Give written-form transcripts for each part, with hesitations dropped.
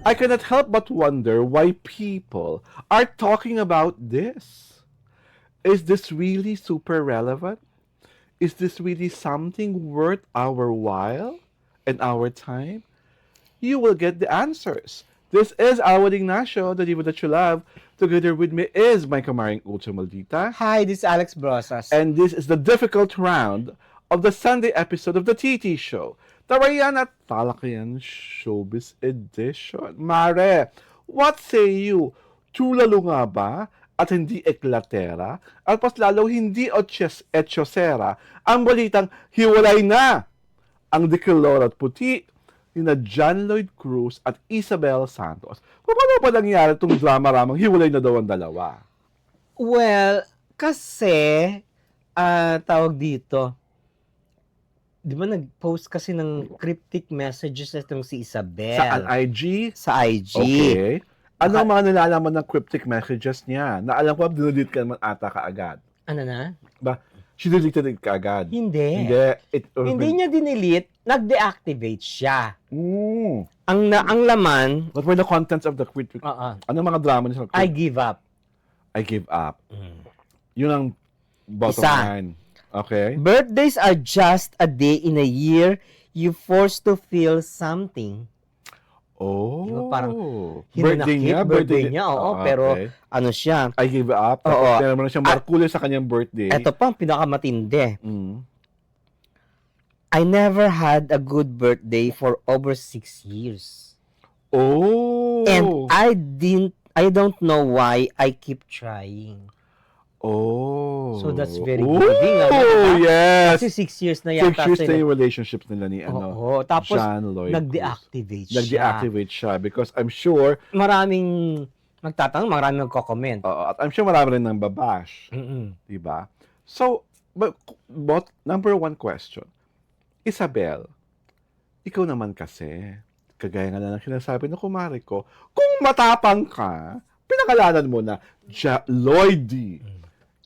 I cannot help but wonder why people are talking about this. Is this really super relevant? Is this really something worth our while and our time? You will get the answers. This is Awad Ignacio, the diva that you love. Together with me is my kamaring Ucho Maldita. Hi, this is Alex Brosas. And this is the difficult round of the Sunday episode of the TT Show. Tarayan at Talakayan Showbiz Edition. Mare, what say you? Tulalo nga ba? At hindi eklatera? At pas lalo hindi etchosera ang balitang hiwalay na ang Dicolor at Puti ni na John Lloyd Cruz at Isabel Santos. Paano pa nangyari itong drama ramang hiwalay na daw ang dalawa? Well, kasi, tawag dito, di ba nag-post kasi ng cryptic messages itong si Isabel? Sa IG? Sa IG. Okay. Ano ang mga nalalaman ng cryptic messages niya? Na alam ko, dinelete ka naman ata kaagad. Ano na? Ba? She deleted it kaagad. Hindi. Hindi niya dinelete, nag-deactivate siya. Ang laman, What were the contents of the cryptic? Ano mga drama niya sa I cryptic? give up. I give up. Yun ang bottom Isa. line. Okay? Birthdays are just a day in a year you forced to feel something. Oh. Di ba parang birthday niya, oo, pero okay. ano siya, I give up. Oo. Kaya naman siyang markulis sa kanyang birthday. eto pa ang pinakamatindi. Mm. I never had a good birthday for over 6 years. Oh. And I don't know why I keep trying. Oh. So that's very Ooh, giving. Diba? yes. Kasi 6 years na 6 yata years na sila. yung relationships nila ni Oo, tapos John Lloyd Cruz. nag-deactivate siya. Nag-deactivate siya because I'm sure Maraming nagtatanong, maraming nagko-comment. at I'm sure marami rin nang babash, Mm-mm. 'di ba? So, but number one question. Isabel, ikaw naman kasi, kagaya nga na ng sinasabi ng kumare ko, kung matapang ka, pinakalanan mo na Lloydie.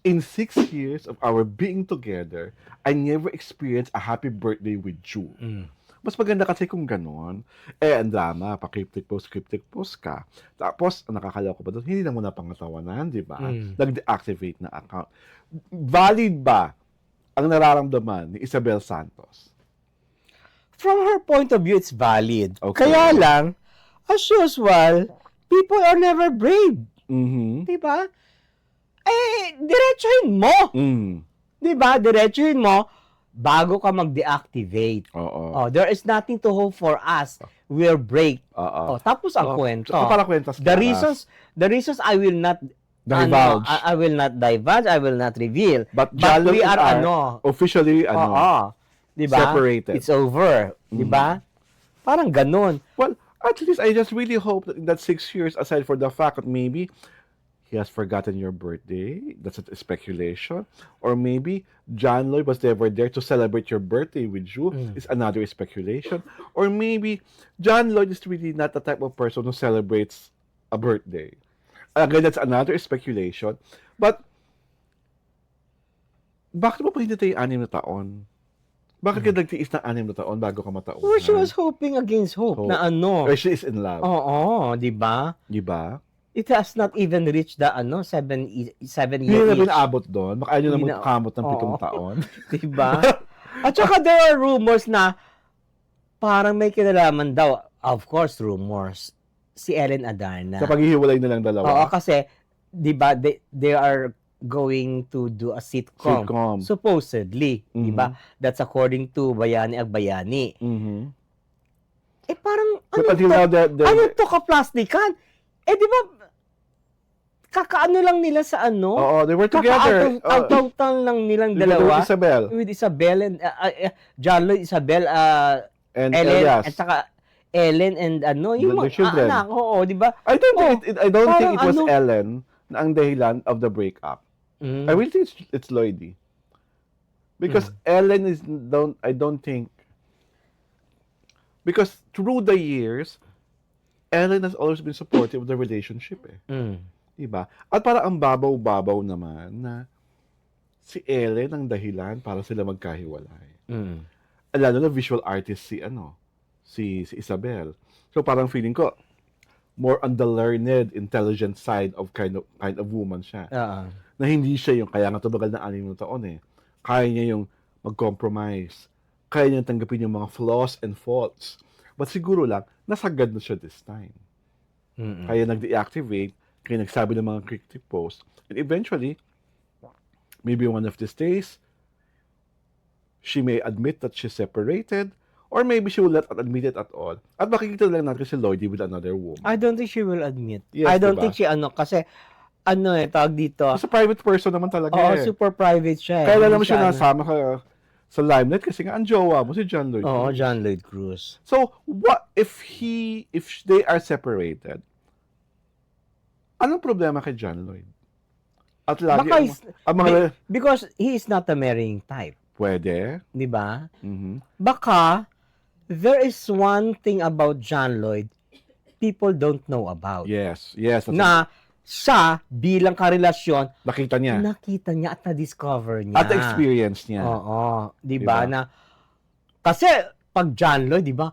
In 6 years of our being together, I never experienced a happy birthday with you. Mas maganda kasi kung ganon. Ang drama, pa-cryptic post ka. Tapos, ang nakakaloko pa doon, hindi na mo napangatawanan, di ba? Nag-deactivate na account. Valid ba ang nararamdaman ni Isabel Santos? From her point of view, it's valid. Okay. Kaya lang, as usual, people are never brave. Mm-hmm. Diba? Diretsuhin mo. Diba? Diretsuhin mo bago ka mag-deactivate. Oo. There is nothing to hope for us. We're break. Oo. Tapos ang kwento. Para kwentas The reasons I will not divulge. I will not divulge, I will not reveal. But we are officially diba? separated. It's over. Diba? Parang ganun. Well, at least I just really hope that in that 6 years, aside for the fact that maybe he has forgotten your birthday, that's a speculation, or maybe John Lloyd was never there to celebrate your birthday with you, is another speculation, or maybe John Lloyd is really not the type of person who celebrates a birthday. Again, that's another speculation. But, bakit mo pa hindi tayo 6 na taon? Bakit ka nagtiis ng 6 na taon bago ka matauhan? Well, she was hoping against hope na ano. Or she is in love. Oo, di ba? Di ba? It has not even reached the 7 Hindi year na itch. pinaabot doon. Baka ayaw na Hindi na- magkamot ng 7 Oo. taon. Di ba? At saka there are rumors na parang may kinalaman daw. Of course, rumors. Si Ellen Adarna. Sa paghihiwalay na lang Oo, dalawa. kasi, di ba, they are going to do a sitcom. Sitcom. Supposedly, di ba? That's according to Bayani Agbayani. Mhm. Parang, But until now, ano to ka-plastikan? Di ba, kakaano lang nila sa ano? Oo, they were together. Out of town lang nilang With dalawa. Isabel With Isabel and John Lloyd, Isabel, and Ellen, Elias. at saka Ellen and yung The mga children. anak, oo, di ba? I don't think I don't think it was Parang ano- Ellen na ang dahilan of the breakup. I really think it's Lloydie. Because Ellen I don't think, because through the years, Ellen has always been supportive of the relationship Diba? At para ang babaw-babaw naman na si Ellen ang dahilan para sila magkahiwalay. Lalo na visual artist si Isabel. So parang feeling ko, more on the learned, intelligent side of kind of woman siya. Oo. Na hindi siya yung, kaya nga tumagal na 6 na taon eh. Kaya niya yung mag-compromise. Kaya niya tanggapin yung mga flaws and faults. But siguro lang, nasagad na siya this time. Mm-mm. Kaya nag-deactivate, kaya nagsabi ng mga cryptic posts. And eventually, maybe one of these days, she may admit that she's separated, or maybe she will not admit it at all. At makikita lang natin si Lloydie with another woman. I don't think she will admit. Yes, I don't diba? think she kasi tawag dito. Kasi private person naman talaga Oo, eh. super private siya. Kaya lang Hindi naman siya ano. nasama sa limelight kasi nga ang jowa mo si John Lloyd Oo, Cruz. John Lloyd Cruz. So, what if they are separated? Anong problema kay John Lloyd? At lagi Baka ang mga because he is not a marrying type. pwede. Di ba? Mhm. Baka, there is one thing about John Lloyd people don't know about. Yes. That's Na siya, bilang karelasyon, nakita niya. nakita niya at na-discover niya. At experience niya. Oo. Di ba? Diba? Na, kasi, pag John Lloyd, di ba,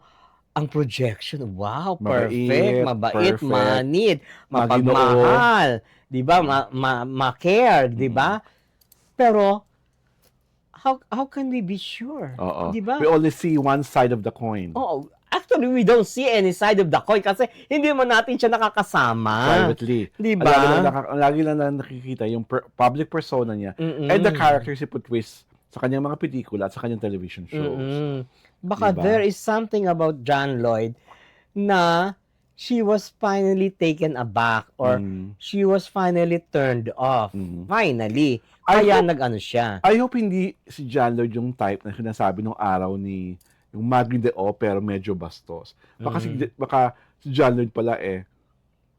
ang projection, wow, perfect, mabait, perfect, manid, mapagmahal, di ba, ma-care, di ba? Pero, how can we be sure? Oo. Di ba? We only see one side of the coin. Oh, actually, we don't see any side of the coin kasi hindi man natin siya nakakasama. Privately. Di ba? Lagi lang na nakikita yung public persona niya and the characters he portrays sa kanyang mga pelikula at sa kanyang television shows. Baka Diba? there is something about John Lloyd na she was finally taken aback or she was finally turned off. Finally. Kaya nag-ano siya. I hope hindi si John Lloyd yung type na sinasabi nung araw ni yung Maggie de O pero medyo bastos. Baka si John Lloyd pala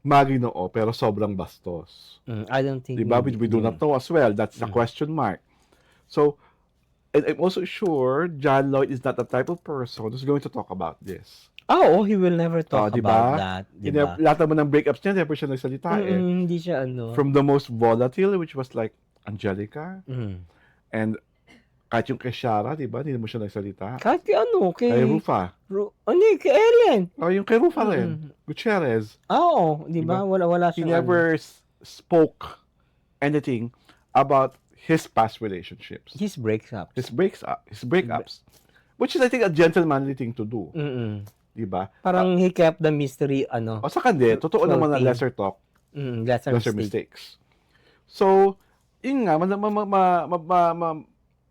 Maggie de O pero sobrang bastos. I don't think. Diba? We do not know as well. That's a question mark. So, and I'm also sure John Lloyd is not the type of person who's going to talk about this. Oh, he will never talk diba? about that. Diba? Lahat naman ng breakups niya, never siya nagsalita Hindi siya From the most volatile, which was like Angelica, and kahit yung kay Shara, diba? Hindi mo siya nagsalita. Kahit kay Kay Rufa. Kay Ellen. Yung kay Rufa rin. Gutierrez. Oo, diba? Wala He siyang never spoke anything about his past relationships. his breakup. His breakups. Which is, I think, a gentlemanly thing to do. Diba? Parang he kept the mystery, O sa kanya, totoo naman na lesser talk, lesser mistakes. So, yun nga,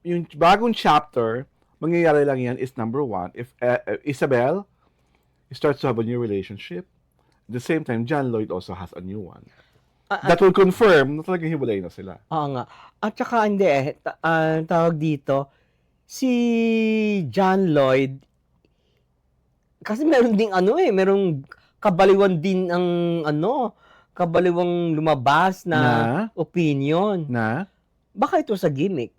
yung bagong chapter, mangyayari lang yan is number 1, if Isabel starts to have a new relationship, at the same time, John Lloyd also has a new one. That will confirm na talagang hiwalay na sila. Oo nga. At saka hindi tawag dito, si John Lloyd, kasi meron ding merong kabaliwan din ang kabaliwang lumabas na opinion. Na? Baka ito sa gimmick.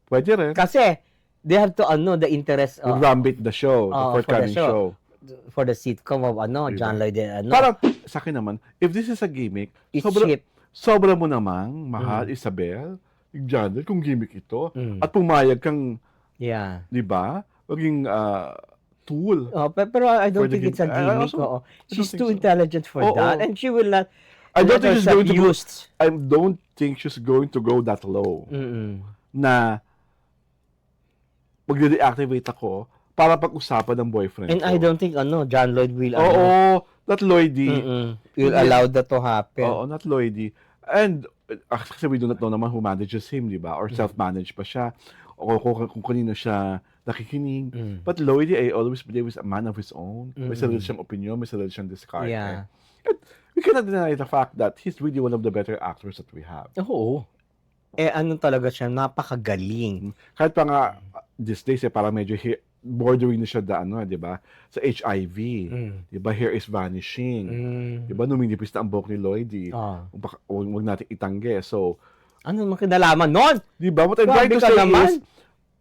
Pwede rin. Kasi, they have to the interest To gambit the show, the forthcoming show. For the sitcom of John Lloyd and Parang, sa akin naman, if this is a gimmick, it's cheap. sobra mo namang mahal, Isabel, John Lloyd, kung gimmick ito, at pumayag kang, di ba, maging tool. Pero I don't think it's a gimmick. She's too intelligent for that, and she will not. I don't think she's going to go that low. Na magde-deactivate ako para pag-usapan ng boyfriend and ko. I don't think John Lloyd will not Lloydie. Will allow that to happen. Not Lloydie. And kasi we do not know naman who manages him, di ba? Or self-managed pa siya. O kung kanino siya nakikinig. But Lloydie, I always believe, is a man of his own. May sarili siyang opinion, may sarili siyang discard. Yeah. And we cannot deny the fact that he's really one of the better actors that we have. Oo. Talaga siya, napakagaling. Kahit pa nga, these days, parang medyo bordering na siya di ba? Sa HIV. Di ba? Hair is vanishing. Di ba? Numinipis na ang buhok ni Lloydie. Huwag natin itangge. So, ano naman kinalaman nun? Di ba? What I'm trying to say is,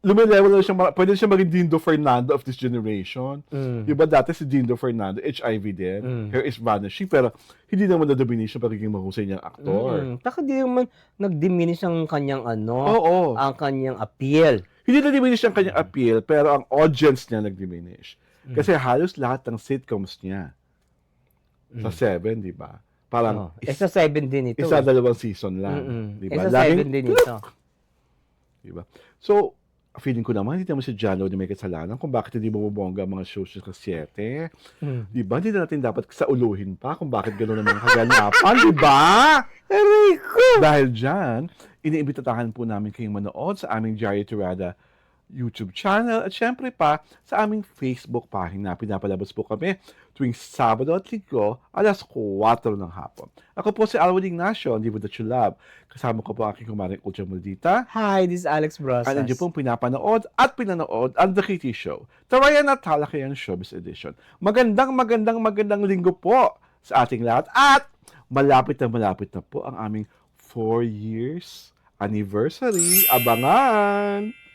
lumilevel na siya, pwede siya maging Dindo Fernando of this generation. Di ba dati si Dindo Fernando, HIV din, hair is vanishing, pero hindi naman na-diminish siya pagiging mahusay niyang aktor. Taka di naman nag-diminish ang kanyang ang kanyang appeal. Hindi na-diminish ang kanyang appeal, pero ang audience niya nag-diminish. Kasi halos lahat ng sitcoms niya, Sa 7, di ba? Parang Sa 7 din ito. isa, dalawang season lang. Di ba? Sa 7 din ito. Di ba? So, feeling ko naman, hindi naman si John Lloyd may kasalanan kung bakit hindi bumubongga ang mga shows sa 7. Di ba? Hindi na natin dapat sauluhin pa kung bakit gano'n naman kaganapan. Di ba? Rico! Dahil dyan, iniimbitahan po namin kayong manood sa aming Diary Tirada YouTube channel at syempre pa sa aming Facebook pagina. Pinapalabas po kami tuwing Sabado at Linggo, alas 4 ng hapon. Ako po si Alwin Ignacio, Live That You Love. Kasama ko po ang aking kumaring Ultra Maldita. Hi, this is Alex Brosas. At nandiyo pong pinapanood at pinanood ang The Kitty Show. Tarayan at Talakayan Showbiz Edition. Magandang linggo po sa ating lahat. At malapit na po ang aming 4 years anniversary. Abangan!